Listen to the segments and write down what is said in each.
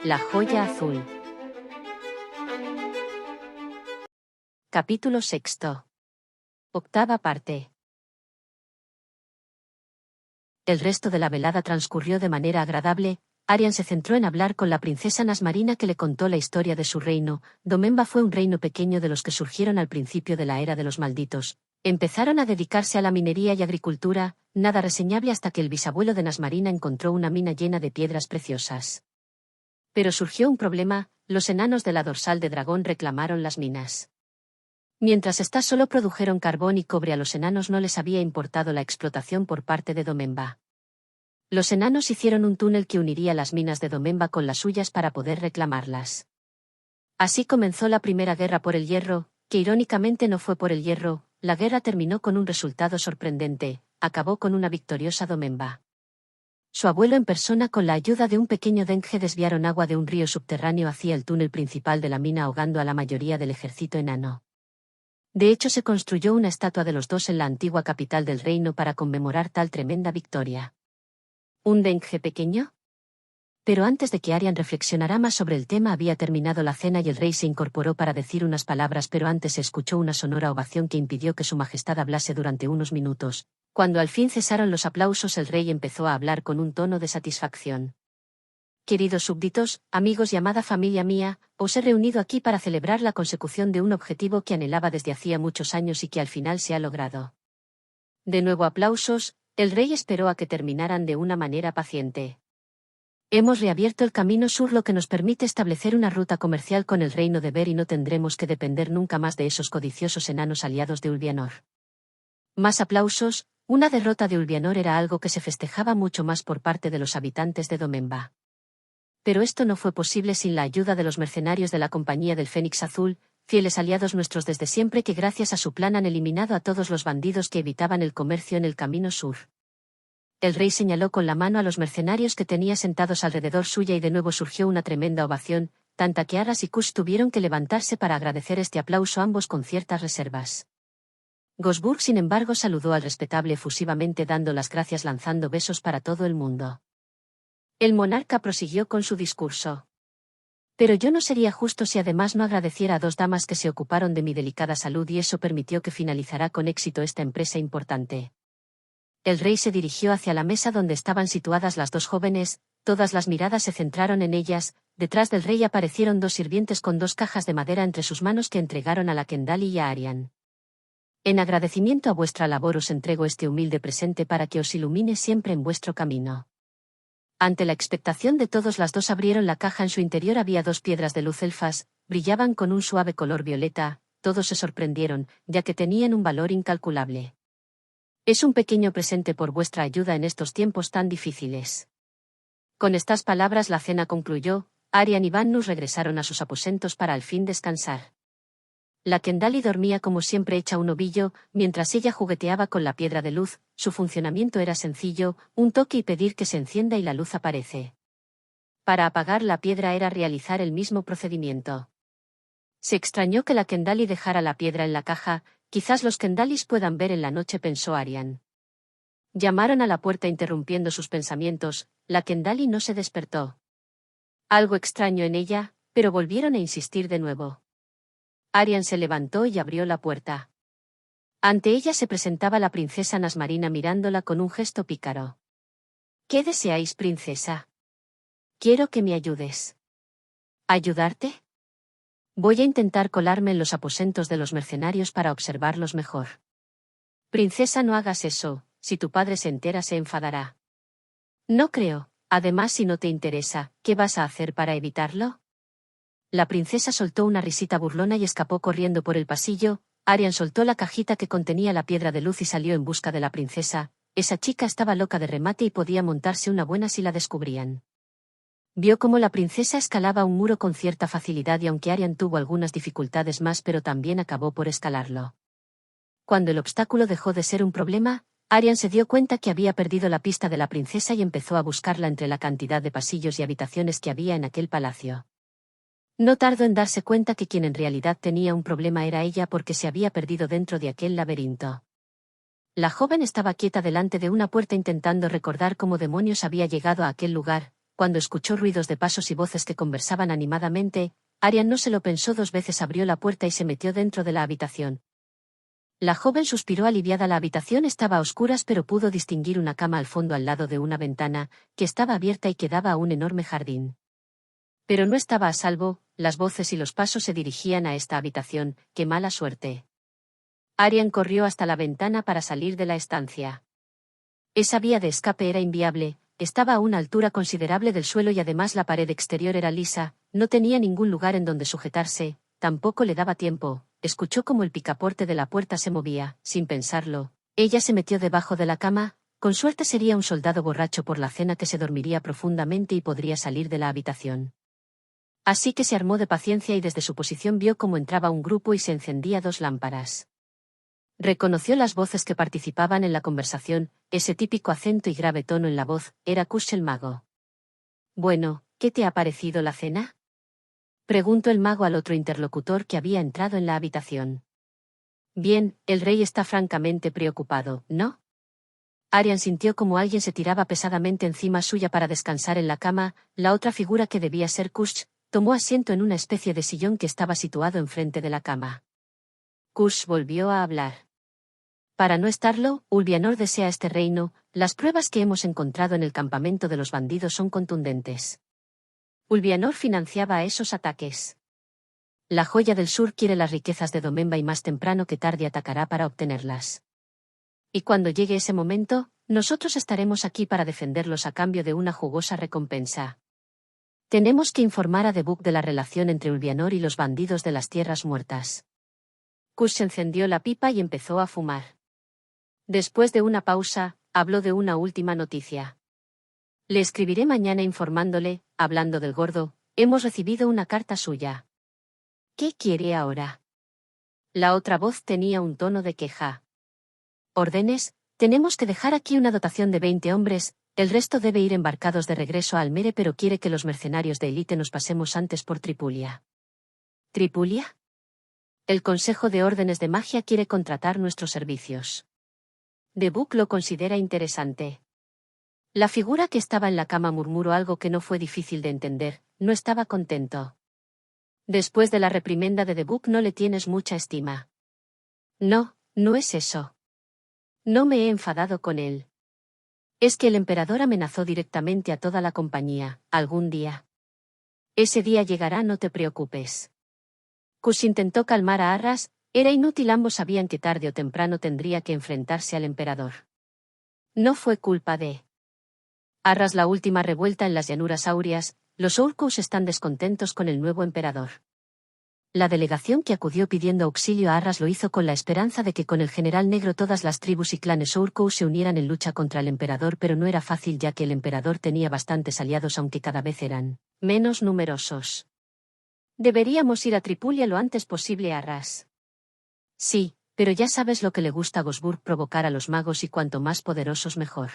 La joya azul. Capítulo 6. Octava parte. El resto de la velada transcurrió de manera agradable. Arian se centró en hablar con la princesa Nasmarina, que le contó la historia de su reino. Domemba fue un reino pequeño de los que surgieron al principio de la era de los malditos. Empezaron a dedicarse a la minería y agricultura, nada reseñable hasta que el bisabuelo de Nasmarina encontró una mina llena de piedras preciosas. Pero surgió un problema: los enanos de la dorsal de dragón reclamaron las minas. Mientras estas solo produjeron carbón y cobre, a los enanos no les había importado la explotación por parte de Domemba. Los enanos hicieron un túnel que uniría las minas de Domemba con las suyas para poder reclamarlas. Así comenzó la primera guerra por el hierro, que irónicamente no fue por el hierro. La guerra terminó con un resultado sorprendente: acabó con una victoriosa Domemba. Su abuelo en persona, con la ayuda de un pequeño dengue, desviaron agua de un río subterráneo hacia el túnel principal de la mina, ahogando a la mayoría del ejército enano. De hecho, se construyó una estatua de los dos en la antigua capital del reino para conmemorar tal tremenda victoria. ¿Un dengue pequeño? Pero antes de que Arian reflexionara más sobre el tema, había terminado la cena y el rey se incorporó para decir unas palabras, pero antes se escuchó una sonora ovación que impidió que su majestad hablase durante unos minutos. Cuando al fin cesaron los aplausos, el rey empezó a hablar con un tono de satisfacción. Queridos súbditos, amigos y amada familia mía, os he reunido aquí para celebrar la consecución de un objetivo que anhelaba desde hacía muchos años y que al final se ha logrado. De nuevo aplausos. El rey esperó a que terminaran de una manera paciente. Hemos reabierto el camino sur, lo que nos permite establecer una ruta comercial con el reino de Ver, y no tendremos que depender nunca más de esos codiciosos enanos aliados de Ulvianor. Más aplausos. Una derrota de Ulvianor era algo que se festejaba mucho más por parte de los habitantes de Domemba. Pero esto no fue posible sin la ayuda de los mercenarios de la Compañía del Fénix Azul, fieles aliados nuestros desde siempre, que gracias a su plan han eliminado a todos los bandidos que evitaban el comercio en el camino sur. El rey señaló con la mano a los mercenarios que tenía sentados alrededor suya y de nuevo surgió una tremenda ovación, tanta que Arras y Kush tuvieron que levantarse para agradecer este aplauso, ambos con ciertas reservas. Gosburg, sin embargo, saludó al respetable efusivamente, dando las gracias, lanzando besos para todo el mundo. El monarca prosiguió con su discurso. Pero yo no sería justo si además no agradeciera a dos damas que se ocuparon de mi delicada salud, y eso permitió que finalizara con éxito esta empresa importante. El rey se dirigió hacia la mesa donde estaban situadas las dos jóvenes. Todas las miradas se centraron en ellas. Detrás del rey aparecieron dos sirvientes con dos cajas de madera entre sus manos que entregaron a la Kendali y a Arian. En agradecimiento a vuestra labor os entrego este humilde presente para que os ilumine siempre en vuestro camino. Ante la expectación de todos, las dos abrieron la caja. En su interior había dos piedras de luz elfas, brillaban con un suave color violeta. Todos se sorprendieron, ya que tenían un valor incalculable. Es un pequeño presente por vuestra ayuda en estos tiempos tan difíciles. Con estas palabras la cena concluyó. Arian y Vannus regresaron a sus aposentos para al fin descansar. La Kendali dormía como siempre, hecha un ovillo, mientras ella jugueteaba con la piedra de luz. Su funcionamiento era sencillo: un toque y pedir que se encienda y la luz aparece. Para apagar la piedra era realizar el mismo procedimiento. Se extrañó que la Kendali dejara la piedra en la caja. Quizás los Kendalis puedan ver en la noche, pensó Arian. Llamaron a la puerta interrumpiendo sus pensamientos. La Kendali no se despertó. Algo extraño en ella, pero volvieron a insistir de nuevo. Arian se levantó y abrió la puerta. Ante ella se presentaba la princesa Nasmarina, mirándola con un gesto pícaro. ¿Qué deseáis, princesa? Quiero que me ayudes. ¿Ayudarte? Voy a intentar colarme en los aposentos de los mercenarios para observarlos mejor. Princesa, no hagas eso. Si tu padre se entera, se enfadará. No creo. Además, si no te interesa, ¿qué vas a hacer para evitarlo? La princesa soltó una risita burlona y escapó corriendo por el pasillo. Arian soltó la cajita que contenía la piedra de luz y salió en busca de la princesa. Esa chica estaba loca de remate y podía montarse una buena si la descubrían. Vio cómo la princesa escalaba un muro con cierta facilidad, y aunque Arian tuvo algunas dificultades más, pero también acabó por escalarlo. Cuando el obstáculo dejó de ser un problema, Arian se dio cuenta que había perdido la pista de la princesa y empezó a buscarla entre la cantidad de pasillos y habitaciones que había en aquel palacio. No tardó en darse cuenta que quien en realidad tenía un problema era ella, porque se había perdido dentro de aquel laberinto. La joven estaba quieta delante de una puerta intentando recordar cómo demonios había llegado a aquel lugar. cuando escuchó ruidos de pasos y voces que conversaban animadamente, Arian no se lo pensó 2 veces, abrió la puerta y se metió dentro de la habitación. La joven suspiró aliviada. La habitación estaba a oscuras, pero pudo distinguir una cama al fondo al lado de una ventana, que estaba abierta y que daba a un enorme jardín. Pero no estaba a salvo, las voces y los pasos se dirigían a esta habitación. ¡Qué mala suerte! Arian corrió hasta la ventana para salir de la estancia. Esa vía de escape era inviable, estaba a una altura considerable del suelo y además la pared exterior era lisa, no tenía ningún lugar en donde sujetarse, tampoco le daba tiempo. Escuchó como el picaporte de la puerta se movía, sin pensarlo. Ella se metió debajo de la cama, con suerte sería un soldado borracho por la cena que se dormiría profundamente y podría salir de la habitación. Así que se armó de paciencia y desde su posición vio cómo entraba un grupo y se encendía 2 lámparas. Reconoció las voces que participaban en la conversación, ese típico acento y grave tono en la voz, era Kush el mago. Bueno, ¿qué te ha parecido la cena?, preguntó el mago al otro interlocutor que había entrado en la habitación. Bien, el rey está francamente preocupado, ¿no? Arian sintió como alguien se tiraba pesadamente encima suya para descansar en la cama. La otra figura, que debía ser Kush, tomó asiento en una especie de sillón que estaba situado enfrente de la cama. Kush volvió a hablar. Para no estarlo, Ulvianor desea este reino. Las pruebas que hemos encontrado en el campamento de los bandidos son contundentes. Ulvianor financiaba a esos ataques. La joya del sur quiere las riquezas de Domemba y más temprano que tarde atacará para obtenerlas. Y cuando llegue ese momento, nosotros estaremos aquí para defenderlos a cambio de una jugosa recompensa. Tenemos que informar a Debuk de la relación entre Ulvianor y los bandidos de las tierras muertas. Kush encendió la pipa y empezó a fumar. Después de una pausa, habló de una última noticia. Le escribiré mañana informándole, hablando del gordo, hemos recibido una carta suya. ¿Qué quiere ahora? La otra voz tenía un tono de queja. Órdenes, tenemos que dejar aquí una dotación de 20 hombres, el resto debe ir embarcados de regreso a Almere, pero quiere que los mercenarios de élite nos pasemos antes por Tripulia. ¿Tripulia? El Consejo de Órdenes de Magia quiere contratar nuestros servicios. Debuk lo considera interesante. La figura que estaba en la cama murmuró algo que no fue difícil de entender, no estaba contento. Después de la reprimenda de Debuk no le tienes mucha estima. No, no es eso. No me he enfadado con él. Es que el emperador amenazó directamente a toda la compañía, algún día. Ese día llegará, no te preocupes. Kush intentó calmar a Arras, era inútil, ambos sabían que tarde o temprano tendría que enfrentarse al emperador. No fue culpa de Arras la última revuelta en las llanuras áureas, los Orcos están descontentos con el nuevo emperador. La delegación que acudió pidiendo auxilio a Arras lo hizo con la esperanza de que con el general negro todas las tribus y clanes Orcos se unieran en lucha contra el emperador, pero no era fácil ya que el emperador tenía bastantes aliados aunque cada vez eran menos numerosos. Deberíamos ir a Tripulia lo antes posible, Arras. Sí, pero ya sabes lo que le gusta a Gosburg, provocar a los magos, y cuanto más poderosos mejor.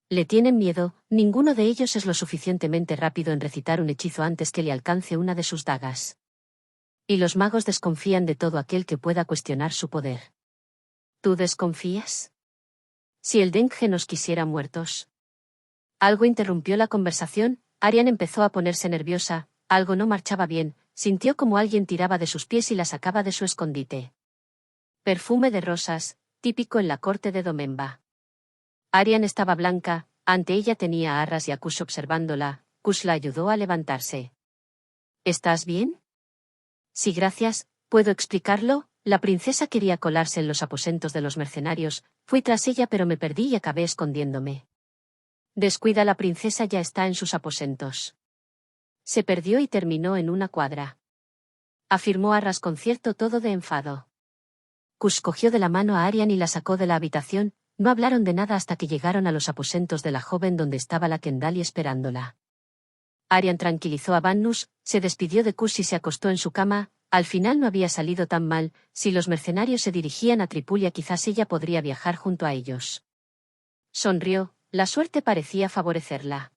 Le tienen miedo, ninguno de ellos es lo suficientemente rápido en recitar un hechizo antes que le alcance una de sus dagas. Y los magos desconfían de todo aquel que pueda cuestionar su poder. ¿Tú desconfías? Si el Dengge nos quisiera muertos. Algo interrumpió la conversación, Arian empezó a ponerse nerviosa, algo no marchaba bien, sintió como alguien tiraba de sus pies y la sacaba de su escondite. Perfume de rosas, típico en la corte de Domemba. Arian estaba blanca, ante ella tenía a Arras y a Kush observándola. Kush la ayudó a levantarse. ¿Estás bien? Sí, gracias, ¿puedo explicarlo? La princesa quería colarse en los aposentos de los mercenarios, fui tras ella pero me perdí y acabé escondiéndome. Descuida, la princesa ya está en sus aposentos. Se perdió y terminó en una cuadra. Afirmó Arras con cierto tono de enfado. Kush cogió de la mano a Arian y la sacó de la habitación. No hablaron de nada hasta que llegaron a los aposentos de la joven donde estaba la Kendali esperándola. Arian tranquilizó a Vannus, se despidió de Kush y se acostó en su cama. Al final no había salido tan mal, si los mercenarios se dirigían a Tripulia quizás ella podría viajar junto a ellos. Sonrió, la suerte parecía favorecerla.